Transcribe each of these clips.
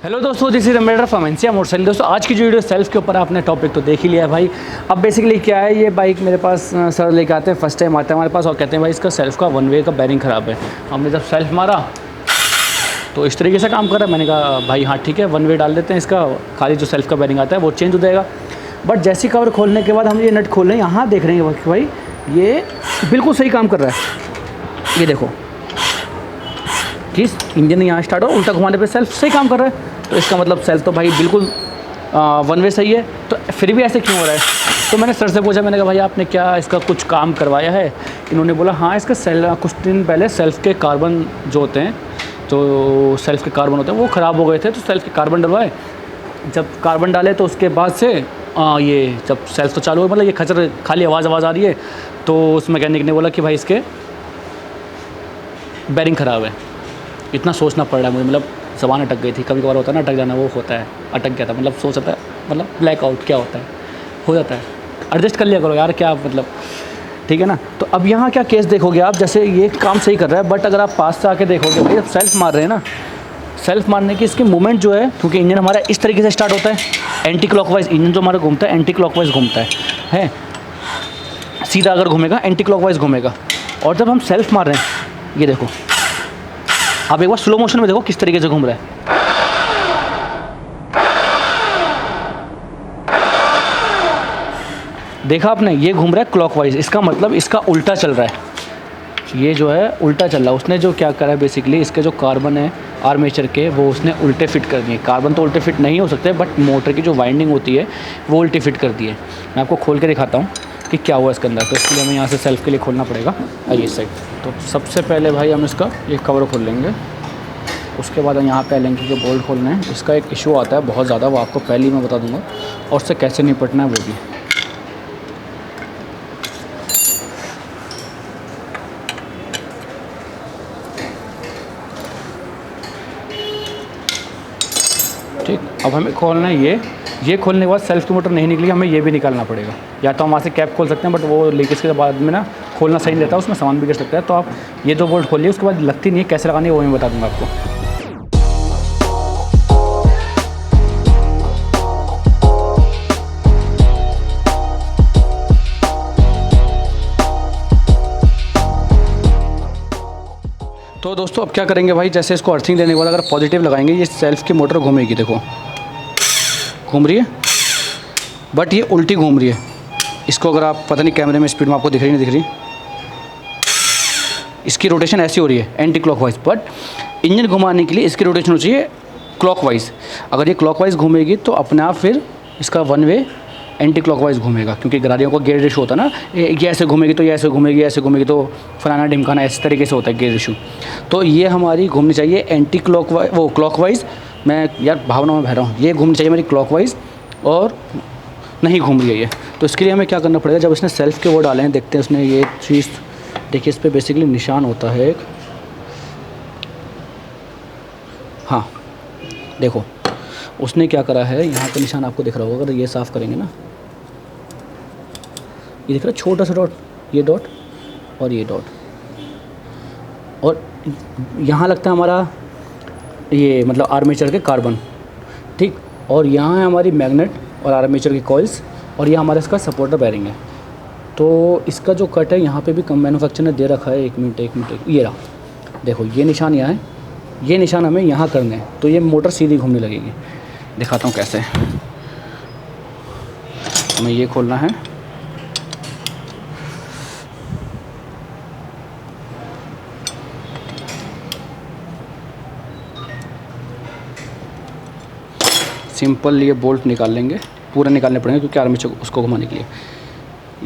Hello दोस्तों, this is रमेडर from NCR motorcycle. दोस्तों आज की जो वीडियो सेल्फ के ऊपर आपने टॉपिक तो देख ही लिया है भाई। अब बेसिकली क्या है, ये बाइक मेरे पास सर लेके आते हैं, फर्स्ट टाइम आते हैं हमारे पास और कहते हैं भाई इसका सेल्फ का वन वे का बैरिंग ख़राब है। हमने जब सेल्फ मारा तो इस तरीके से काम कर रहा है। मैंने कहा भाई हाँ ठीक है, वन वे डाल देते हैं, इसका खाली जो सेल्फ का बैरिंग आता है वो चेंज हो जाएगा। बट जैसी कवर खोलने के बाद हम ये नट खोल रहे हैं, यहाँ देख रहे हैं कि भाई ये बिल्कुल सही काम कर रहा है। ये देखो कि इंजन यहाँ स्टार्ट हो, उल्टा घुमाने पे सेल्फ सही काम कर रहा है। तो इसका मतलब सेल्फ तो भाई बिल्कुल वन वे सही है। तो फिर भी ऐसे क्यों हो रहा है? तो मैंने सर से पूछा, मैंने कहा भाई आपने क्या इसका कुछ काम करवाया है? इन्होंने बोला हाँ, इसका कुछ दिन पहले सेल्फ के कार्बन जो होते हैं, जो सेल्फ के कार्बन होते हैं वो ख़राब हो गए थे, तो सेल्फ के कार्बन डलवाए। जब कार्बन डाले तो उसके बाद से ये जब सेल्फ तो चालू हो, मतलब ये खचर खाली आवाज़ आ रही है। तो उस मैकेनिक ने बोला कि भाई इसके बैरिंग ख़राब है। इतना सोचना पड़ रहा है मुझे, मतलब ज़बान अटक गई थी। कभी कभार होता है ना अटक जाना, वो होता है, अटक गया था, मतलब सोच रहा था, मतलब ब्लैक आउट क्या होता है, हो जाता है। एडजस्ट कर लिया करो यार, क्या मतलब, ठीक है ना। तो अब यहाँ क्या केस देखोगे आप, जैसे ये काम सही कर रहा है, बट अगर आप पास से आके देखोगे भाई, जब सेल्फ मार रहे हैं ना, सेल्फ मारने की इसकी मूवमेंट जो है, क्योंकि इंजन हमारा इस तरीके से स्टार्ट होता है, एंटी क्लॉकवाइज इंजन जो हमारा घूमता है, एंटी क्लॉकवाइज घूमता है। सीधा अगर घूमेगा एंटी क्लॉकवाइज घूमेगा। और जब हम सेल्फ मार रहे हैं, ये देखो आप एक बार स्लो मोशन में देखो किस तरीके से घूम रहा है। देखा आपने, ये घूम रहा है क्लॉकवाइज, इसका मतलब इसका उल्टा चल रहा है। ये जो है उल्टा चल रहा है। उसने जो क्या करा है बेसिकली, इसके जो कार्बन है आर्मेचर के, वो उसने उल्टे फिट कर दिए। कार्बन तो उल्टे फिट नहीं हो सकते, बट मोटर की जो वाइंडिंग होती है वो उल्टी फिट कर दी है। मैं आपको खोल के दिखाता हूँ कि क्या हुआ इसके अंदर। तो इसके लिए हमें यहाँ से सेल्फ के लिए खोलना पड़ेगा ये साइड। तो सबसे पहले भाई हम इसका ये कवर खोल लेंगे, उसके बाद हम यहाँ पे एलेंकी के बोल्ट खोलने हैं। इसका एक इशू आता है बहुत ज़्यादा, वो आपको पहले ही मैं बता दूँगा, और उससे कैसे निपटना है वो भी। ठीक, अब हमें खोलना है ये खोलने के बाद सेल्फ की मोटर नहीं निकली, हमें ये भी निकालना पड़ेगा। या तो हम वहाँ से कैप खोल सकते हैं, बट वो लीकेज के बाद में ना खोलना सही नहीं रहता, उसमें सामान भी गिर सकता है। तो आप ये दो बोल्ट खोलिए, उसके बाद लगती नहीं है, कैसे लगानी है वो मैं बता दूँगा आपको। तो दोस्तों अब क्या करेंगे भाई, जैसे इसको अर्थिंग देने के बाद अगर पॉजिटिव लगाएंगे, ये सेल्फ की मोटर घूमेगी। देखो घूम रही है, बट ये उल्टी घूम रही है। इसको अगर आप पता नहीं कैमरे में स्पीड में आपको दिख रही नहीं दिख रही, इसकी रोटेशन ऐसी हो रही है एंटी क्लॉकवाइज। बट इंजन घुमाने के लिए इसकी रोटेशन हो चाहिए क्लॉकवाइज। अगर ये क्लॉकवाइज घूमेगी तो अपने आप फिर इसका वन वे एंटी क्लॉकवाइज घूमेगा, क्योंकि गाड़ियों का गेयर रेशो होता है ना, ये ऐसे घूमेगी तो ये ऐसे घूमेगी, ऐसे घूमेगी तो फलाना ढिमकाना, इस तरीके से होता है गेयर रेशो। तो ये हमारी घूमनी चाहिए एंटी क्लॉकवाइज, वो क्लॉकवाइज। मैं यार भावना में बह रहा हूँ, ये घूमनी चाहिए मेरी क्लॉकवाइज, और नहीं घूम रही है ये। तो इसके लिए हमें क्या करना पड़ेगा, जब इसने सेल्फ के वो डाले हैं, देखते हैं उसने ये चीज़, देखिए इस पर बेसिकली निशान होता है एक, हाँ देखो उसने क्या करा है, यहाँ पे निशान आपको दिख रहा होगा, अगर ये साफ़ करेंगे ना, ये दिख रहा है छोटा सा डॉट, ये डॉट और ये डॉट, और यहाँ लगता है हमारा ये मतलब आर्मेचर के कार्बन, ठीक। और यहाँ है हमारी मैग्नेट और आर्मेचर की कॉइल्स, और ये हमारा इसका सपोर्टर बैरिंग है। तो इसका जो कट है यहाँ पे भी कम मैन्युफैक्चर ने दे रखा है, एक मिनट ये रहा, देखो ये निशान यहाँ है, ये निशान हमें यहाँ करने हैं, तो ये मोटर सीधी घूमने लगेगी। दिखाता हूँ कैसे। हमें ये खोलना है, सिंपल ये बोल्ट निकाल लेंगे, पूरा निकालने पड़ेंगे क्योंकि आर्मेचर उसको घुमाने के लिए।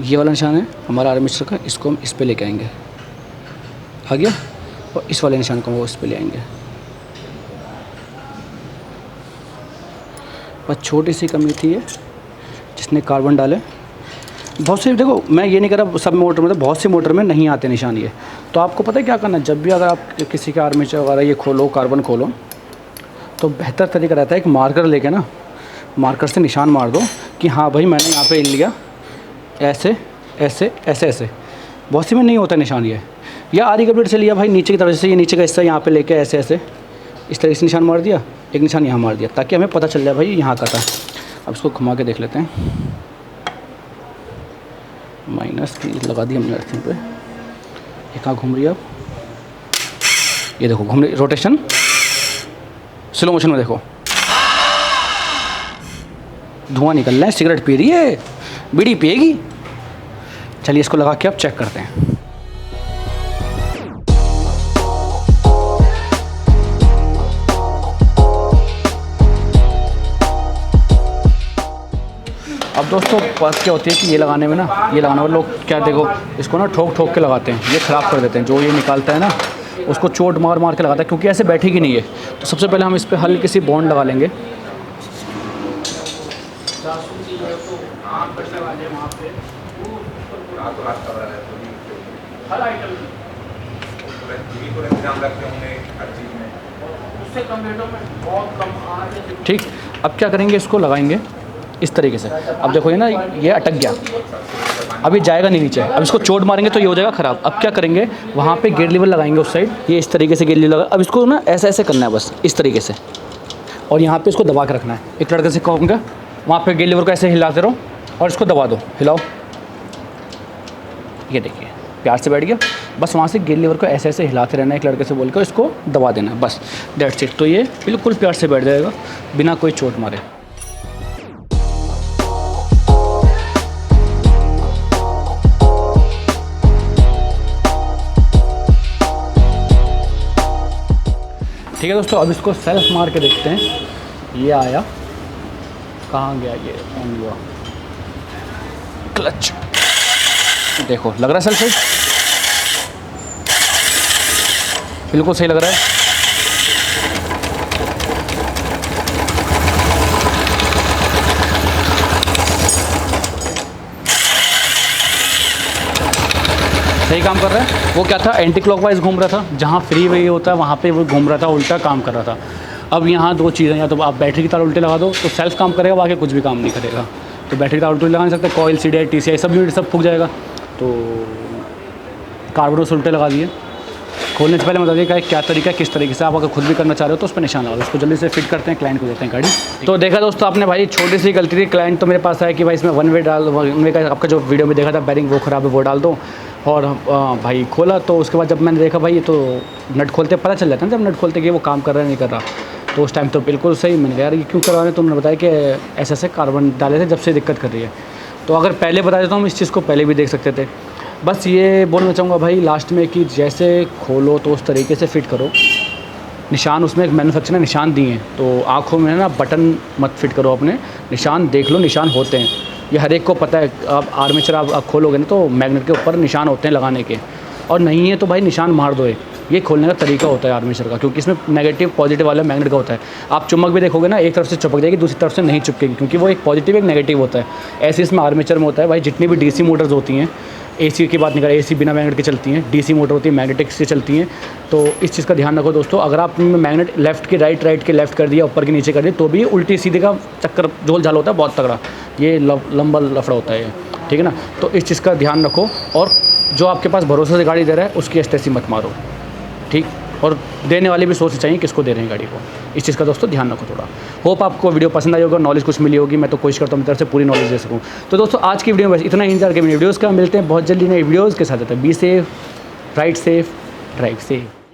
ये वाला निशान है हमारा आर्मेचर का, इसको हम इस पे लेके आएंगे, आ गया। और इस वाले निशान को हम इस पे ले आएंगे। बस छोटी सी कमी थी ये, जिसने कार्बन डाले। बहुत से देखो, मैं ये नहीं कर रहा सब मोटर में, तो बहुत सी मोटर में नहीं आते निशान ये। तो आपको पता है क्या करना है, जब भी अगर आप किसी का आर्मेचर वगैरह ये खोलो, कार्बन खोलो, तो बेहतर तरीका रहता है एक मार्कर लेके ना, मार्कर से निशान मार दो कि हाँ भाई मैंने यहाँ पे लिया, ऐसे ऐसे ऐसे ऐसे। बहुत सी में नहीं होता निशान ये, या आरी कपड़े से लिया भाई नीचे की तरफ से, ये नीचे का हिस्सा यहाँ पे लेके ऐसे ऐसे इस तरह से निशान मार दिया, एक निशान यहाँ मार दिया, ताकि हमें पता चल जाए भाई यहाँ का था। अब इसको घुमा के देख लेते हैं। -3 लगा दी हमने अर्थिंग पे। ये कहाँ घूम रही है अब? ये देखो घूम रही, रोटेशन स्लो मोशन में देखो, धुआं निकल रहा है। सिगरेट पी रही है, बीड़ी पिएगी। चलिए इसको लगा के अब चेक करते हैं। अब दोस्तों बात क्या होती है कि ये लगाने में ना, ये लगाने वाले लोग क्या, देखो इसको ना ठोक ठोक के लगाते हैं, ये ख़राब कर देते हैं। जो ये निकालता है ना उसको चोट मार मार के लगाता है, क्योंकि ऐसे बैठेगी नहीं है। तो सबसे पहले हम इस पर हल्की सी बॉन्ड लगा लेंगे। ठीक, अब क्या करेंगे, इसको लगाएंगे इस तरीके से। अब देखो ये ना, ये अटक गया, अब ये जाएगा नहीं नीचे। अब इसको चोट मारेंगे तो ये हो जाएगा ख़राब। अब क्या करेंगे, वहाँ पे गेयर लीवर लगाएंगे उस साइड, ये इस तरीके से गेयर लीवर लगा। अब इसको ना ऐसे ऐसे करना है बस इस तरीके से, और यहाँ पे इसको दबा के रखना है। एक लड़के से कहूँगा वहाँ पे गेयर लीवर को ऐसे हिलाते रहो और इसको दबा दो, हिलाओ। ये देखिए प्यार से बैठ गया। बस वहाँ से गेयर लीवर को ऐसे ऐसे हिलाते रहना है, एक लड़के से बोल कर इसको दबा देना है, बस दैट्स इट। तो ये बिल्कुल प्यार से बैठ जाएगा बिना कोई चोट मारे। ठीक है दोस्तों, अब इसको सेल्फ मार के देखते हैं। ये आया, कहाँ गया ये, ऑन हुआ क्लच, देखो लग रहा है सेल्फ सही, बिल्कुल सही लग रहा है। सही काम कर रहा है। वो क्या था, एंटी क्लॉकवाइज घूम रहा था, जहाँ फ्री वे होता है वहाँ पे वो घूम रहा था, उल्टा काम कर रहा था। अब यहाँ दो चीज़ें, या तो आप बैटरी की तार उल्टे लगा दो तो सेल्फ काम करेगा, बाकी कुछ भी काम नहीं करेगा। तो बैटरी की तार उल्टे लगा नहीं सकते, कॉइल CDI TCI सब यूनिट सब फूक जाएगा। तो कार्बोरेटर्स उल्टे लगा दिए। खोलने से पहले बता दिए क्या तरीका है, किस तरीके से आप अगर खुद भी करना चाह रहे हो तो उस पर निशान लगा दो। उसको जल्दी से फिट करते हैं, क्लाइंट को देते हैं गाड़ी। तो देखा दोस्तों आपने, भाई छोटी सी गलती थी। क्लाइंट तो मेरे पास आया कि भाई इसमें वन वे का आपका जो वीडियो में देखा था, बैरिंग वो ख़राब है, वो डाल दो। और भाई खोला, तो उसके बाद जब मैंने देखा भाई ये तो नट खोलते पता चल जाता है ना, जब नट खोलते कि वो काम कर रहा है नहीं कर रहा। तो उस टाइम तो बिल्कुल सही, मैंने कहा यार ये क्यों करवा रहे हैं। तो उन्होंने बताया कि ऐसे ऐसे कार्बन डाले थे, जब से दिक्कत कर रही है। तो अगर पहले बता देता हूँ, इस चीज़ को पहले भी देख सकते थे। बस ये बोलना चाहूँगा भाई लास्ट में कि जैसे खोलो तो उस तरीके से फिट करो। निशान उसमें एक मैन्युफैक्चरर निशान दिए हैं, तो आँखों में ना बटन मत फिट करो अपने, निशान देख लो, निशान होते हैं। ये हर एक को पता है। आप आर्मेचर आप खोलोगे ना तो मैग्नेट के ऊपर निशान होते हैं लगाने के, और नहीं है तो भाई निशान मार दो। ये खोलने का तरीका होता है आर्मेचर का, क्योंकि इसमें नेगेटिव पॉजिटिव वाला मैग्नेट का होता है। आप चुम्बक भी देखोगे ना, एक तरफ से चिपक जाएगी, दूसरी तरफ से नहीं चिपकेगी, क्योंकि वो एक पॉजिटिव एक नेगेटिव होता है। ऐसे इसमें आर्मेचर में होता है भाई। जितनी भी DC मोटर्स होती हैं, AC की बात नहीं करें, AC बिना मैग्नेट के चलती हैं, DC मोटर होती है मैग्नेटिक से चलती हैं। तो इस चीज़ का ध्यान रखो दोस्तों। अगर आप मैग्नेट लेफ्ट के राइट के लेफ्ट कर दिया, ऊपर के नीचे कर दिया, तो भी उल्टी सीधे का चक्कर झोल झाल होता है बहुत तगड़ा। ये लंबा लफड़ा होता है ये, ठीक है ना। तो इस चीज़ का ध्यान रखो, और जो आपके पास भरोसे से गाड़ी दे रहा है उसकी एस्टेसी मत मारो, ठीक। और देने वाले भी सोचना चाहिए किसको दे रहे हैं गाड़ी को। इस चीज़ का दोस्तों ध्यान रखो थोड़ा। होप आपको वीडियो पसंद आई होगा, नॉलेज कुछ मिली होगी। मैं तो कोशिश करता हूँ मेरी तरफ से पूरी नॉलेज दे सकूँ। तो दोस्तों आज की वीडियो में बस इतना ही। इंतजार के वीडियोज़ का मिलते हैं बहुत जल्दी नए वीडियोज़ के साथ। Be safe, ride safe, drive safe.